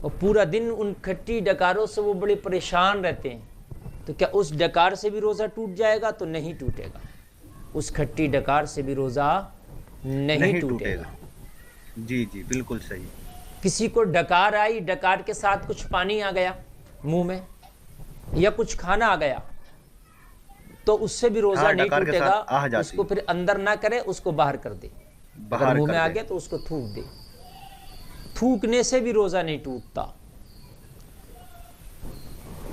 اور پورا دن ان کھٹی ڈکاروں سے وہ بڑے پریشان رہتے ہیں، تو کیا اس ڈکار سے بھی روزہ ٹوٹ جائے گا؟ تو نہیں ٹوٹے گا، اس کھٹی ڈکار سے بھی روزہ نہیں ٹوٹے گا۔ جی جی بالکل صحیح۔ کسی کو ڈکار آئی، ڈکار کے ساتھ کچھ پانی آ گیا منہ میں یا کچھ کھانا آ گیا، تو اس سے بھی روزہ نہیں ٹوٹے گا۔ اس کو پھر اندر نہ کرے، اس کو باہر کر دے، اگر منہ میں آ گیا تو اس کو تھوک دے۔ تھوکنے سے بھی روزہ نہیں ٹوٹتا۔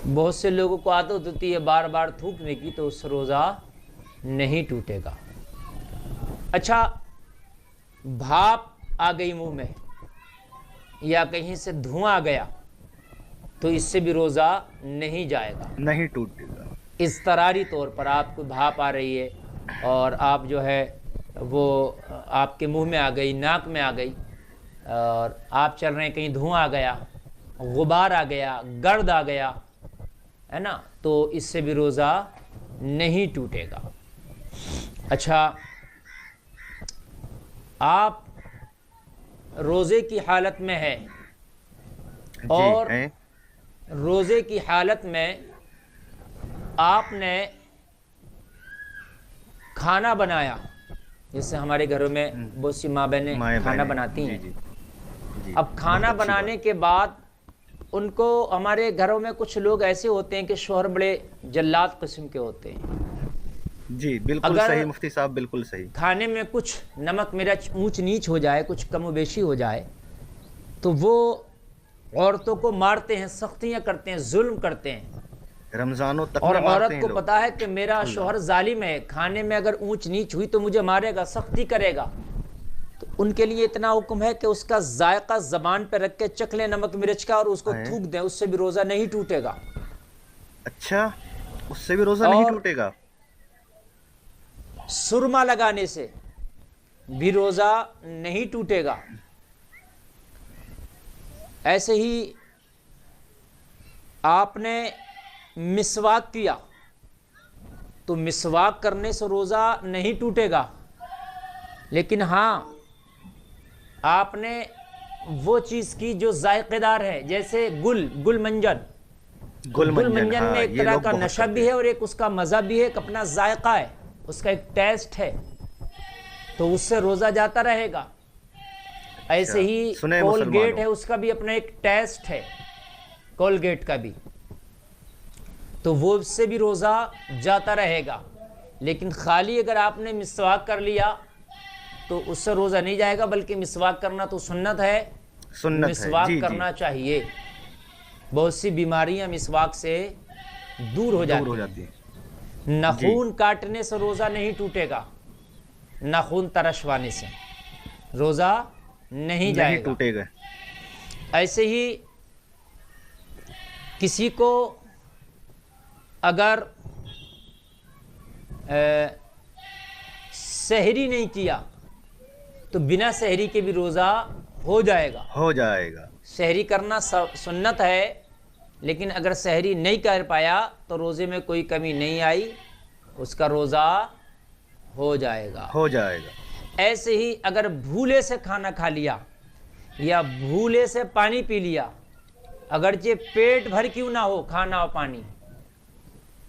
بہت سے لوگوں کو عادت ہوتی ہے بار بار تھوکنے کی، تو اس سے روزہ نہیں ٹوٹے گا۔ اچھا، بھاپ آ گئی منہ میں یا کہیں سے دھواں آ گیا، تو اس سے بھی روزہ نہیں جائے گا، نہیں ٹوٹے گا۔ اضطراری طور پر آپ کو بھاپ آ رہی ہے اور آپ جو ہے وہ آپ کے منہ میں آ گئی، ناک میں آ گئی، اور آپ چل رہے ہیں، کہیں دھواں آ گیا، غبار آ گیا، گرد آ گیا، ہے نا، تو اس سے بھی روزہ نہیں ٹوٹے گا۔ اچھا، آپ روزے کی حالت میں ہے اور روزے کی حالت میں آپ نے کھانا بنایا، جیسے ہمارے گھروں میں بہت سی ماں بہنیں کھانا بناتی ہیں۔ اب کھانا بنانے کے بعد ان کو، ہمارے گھروں میں کچھ لوگ ایسے ہوتے ہیں کہ شوہر بڑے جلاد قسم کے ہوتے ہیں۔ جی بالکل صحیح مفتی صاحب، بالکل صحیح۔ کھانے میں کچھ نمک مرچ اونچ نیچ ہو جائے، کچھ کم و بیشی ہو جائے، تو وہ عورتوں کو مارتے ہیں، سختیاں کرتے ہیں، ظلم کرتے ہیں۔ رمضانوں تک اور عورت کو پتا ہے کہ میرا شوہر ظالم ہے، کھانے میں اگر اونچ نیچ ہوئی تو مجھے مارے گا، سختی کرے گا، تو ان کے لیے اتنا حکم ہے کہ اس کا ذائقہ زبان پہ رکھ کے چکھ لیں نمک مرچ کا اور اس کو تھوک دیں، اس سے بھی روزہ نہیں ٹوٹے گا۔ اچھا، اس سے بھی روزہ نہیں ٹوٹے گا؟ سرما لگانے سے بھی روزہ نہیں ٹوٹے گا۔ ایسے ہی آپ نے مسواک کیا تو مسواک کرنے سے روزہ نہیں ٹوٹے گا، لیکن ہاں آپ نے وہ چیز کی جو ذائقے دار ہے، جیسے گل منجن میں ایک طرح کا نشہ بھی ہے اور ایک اس کا مزہ بھی ہے، ایک اپنا ذائقہ ہے، اس کا ایک ٹیسٹ ہے، تو اس سے روزہ جاتا رہے گا۔ ایسے ہی کولگیٹ ہے، اس کا بھی اپنا ایک ٹیسٹ ہے، کولگیٹ کا بھی، تو وہ اس سے بھی روزہ جاتا رہے گا۔ لیکن خالی اگر آپ نے مسواک کر لیا تو اس سے روزہ نہیں جائے گا، بلکہ مسواک کرنا تو سنت ہے، مسواک کرنا چاہیے۔ بہت سی بیماریاں مسواک سے دور ہو جاتی ہیں۔ ناخون کاٹنے سے روزہ نہیں ٹوٹے گا، ناخون ترشوانے سے روزہ نہیں جائے گا۔ ایسے ہی کسی کو اگر سحری نہیں کیا تو بنا سحری کے بھی روزہ ہو جائے گا۔ سحری کرنا سنت ہے، لیکن اگر سحری نہیں کر پایا تو روزے میں کوئی کمی نہیں آئی، اس کا روزہ ہو جائے گا۔ ایسے ہی اگر بھولے سے کھانا کھا لیا یا بھولے سے پانی پی لیا، اگرچہ پیٹ بھر کیوں نہ ہو کھانا اور پانی،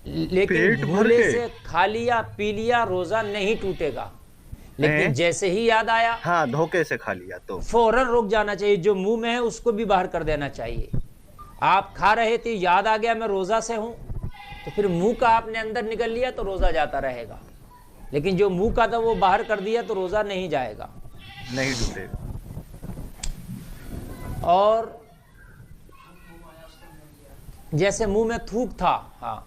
لیکن بھولے سے کھا لیا پی لیا، روزہ نہیں ٹوٹے گا۔ لیکن جیسے ہی یاد آیا، ہاں دھوکے سے کھا لیا تو فوراً رک جانا چاہیے، جو منہ میں ہے اس کو بھی باہر کر دینا چاہیے۔ آپ کھا رہے تھے، یاد آ گیا میں روزہ سے ہوں، تو پھر منہ کا آپ نے اندر نگل لیا تو روزہ جاتا رہے گا، لیکن جو منہ کا تھا وہ باہر کر دیا تو روزہ نہیں جائے گا، نہیں ٹوٹے گا۔ اور جیسے منہ میں تھوک تھا، ہاں،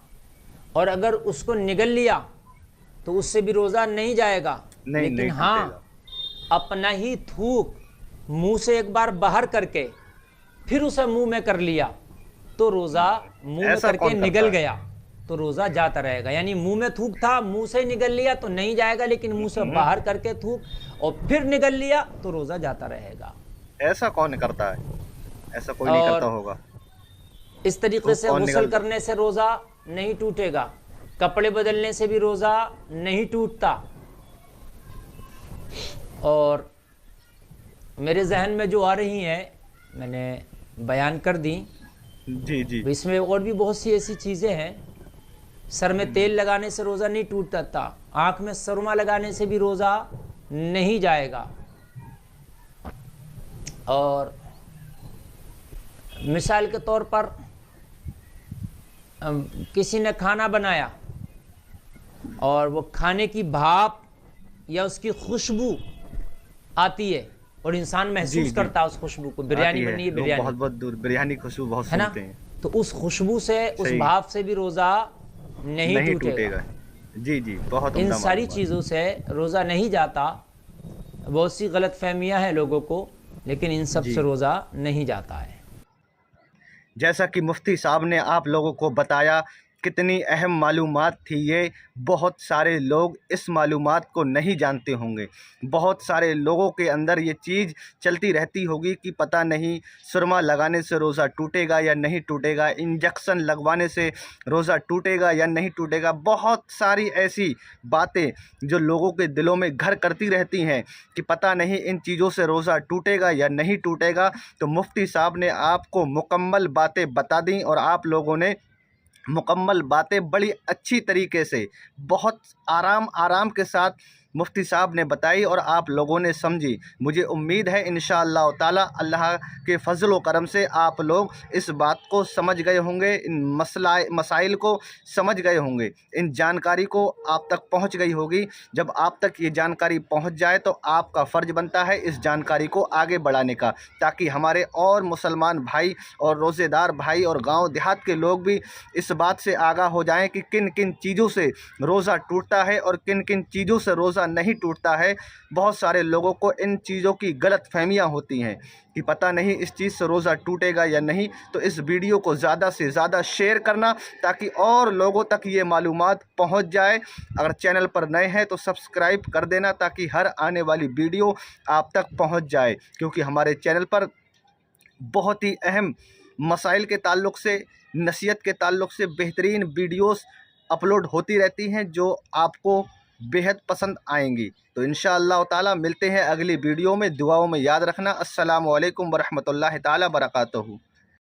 اور اگر اس کو نگل لیا تو اس سے بھی روزہ نہیں جائے گا، لیکن ہاں اپنا ہی تھوک منہ سے ایک بار باہر کر کے پھر اسے منہ میں کر لیا تو روزہ منہ میں کر کے نگل گیا تو روزہ جاتا رہے گا۔ یعنی منہ میں تھوک تھا، منہ سے نگل لیا تو نہیں جائے گا، لیکن منہ سے باہر کر کے تھوک اور پھر نگل لیا تو روزہ جاتا رہے گا۔ ایسا کون کرتا ہے؟ ایسا کوئی نہیں کرتا ہوگا۔ اس طریقے سے غسل کرنے سے روزہ نہیں ٹوٹے گا، کپڑے بدلنے سے بھی روزہ نہیں ٹوٹتا۔ اور میرے ذہن میں جو آ رہی ہیں، میں نے بیان کر دیں. جی جی اس میں اور بھی بہت سی ایسی چیزیں ہیں. سر میں تیل لگانے سے روزہ نہیں ٹوٹتا، آنکھ میں سرما لگانے سے بھی روزہ نہیں جائے گا. اور مثال کے طور پر کسی نے کھانا بنایا اور وہ کھانے کی بھاپ یا اس کی خوشبو آتی ہے اور انسان محسوس کرتا ہے اس خوشبو کو. بریانی بنی ہے، لوگ بریانی بہت بہت دور بریانی خوشبو بہت ہے نا، سنتے ہیں. تو اس خوشبو سے، اس صحیح. بھاپ سے بھی روزہ نہیں ٹوٹے گا. جی جی بہت ان عمدہ ساری معلومات. چیزوں سے روزہ نہیں جاتا. بہت سی غلط فہمیاں ہیں لوگوں کو، لیکن ان سب جی سے روزہ نہیں جاتا ہے. جیسا کہ مفتی صاحب نے آپ لوگوں کو بتایا، کتنی اہم معلومات تھی یہ. بہت سارے لوگ اس معلومات کو نہیں جانتے ہوں گے. بہت سارے لوگوں کے اندر یہ چیز چلتی رہتی ہوگی کہ پتہ نہیں سرما لگانے سے روزہ ٹوٹے گا یا نہیں ٹوٹے گا، انجیکشن لگوانے سے روزہ ٹوٹے گا یا نہیں ٹوٹے گا. بہت ساری ایسی باتیں جو لوگوں کے دلوں میں گھر کرتی رہتی ہیں کہ پتہ نہیں ان چیزوں سے روزہ ٹوٹے گا یا نہیں ٹوٹے گا. تو مفتی صاحب نے آپ کو مکمل باتیں بتا دیں اور آپ لوگوں نے مکمل باتیں بڑی اچھی طریقے سے بہت آرام کے ساتھ مفتی صاحب نے بتائی اور آپ لوگوں نے سمجھی. مجھے امید ہے انشاءاللہ تعالی اللہ کے فضل و کرم سے آپ لوگ اس بات کو سمجھ گئے ہوں گے، ان مسائل کو سمجھ گئے ہوں گے، ان جانکاری کو آپ تک پہنچ گئی ہوگی. جب آپ تک یہ جانکاری پہنچ جائے تو آپ کا فرض بنتا ہے اس جانکاری کو آگے بڑھانے کا، تاکہ ہمارے اور مسلمان بھائی اور روزے دار بھائی اور گاؤں دیہات کے لوگ بھی اس بات سے آگاہ ہو جائیں کہ کن کن چیزوں سے روزہ ٹوٹتا ہے اور کن کن چیزوں سے روزہ نہیں ٹوٹتا ہے. بہت سارے لوگوں کو ان چیزوں کی غلط فہمیاں ہوتی ہیں کہ پتہ نہیں اس چیز سے روزہ ٹوٹے گا یا نہیں. تو اس ویڈیو کو زیادہ سے زیادہ شیئر کرنا تاکہ اور لوگوں تک یہ معلومات پہنچ جائے. اگر چینل پر نئے ہیں تو سبسکرائب کر دینا تاکہ ہر آنے والی ویڈیو آپ تک پہنچ جائے، کیونکہ ہمارے چینل پر بہت ہی اہم مسائل کے تعلق سے، نصیحت کے تعلق سے بہترین ویڈیوز اپلوڈ ہوتی رہتی ہیں جو آپ کو بےحد پسند آئیں گی. تو انشاءاللہ تعالی ملتے ہیں اگلی ویڈیو میں. دعاؤں میں یاد رکھنا. السلام علیکم ورحمۃ اللہ تعالی وبرکاتہ.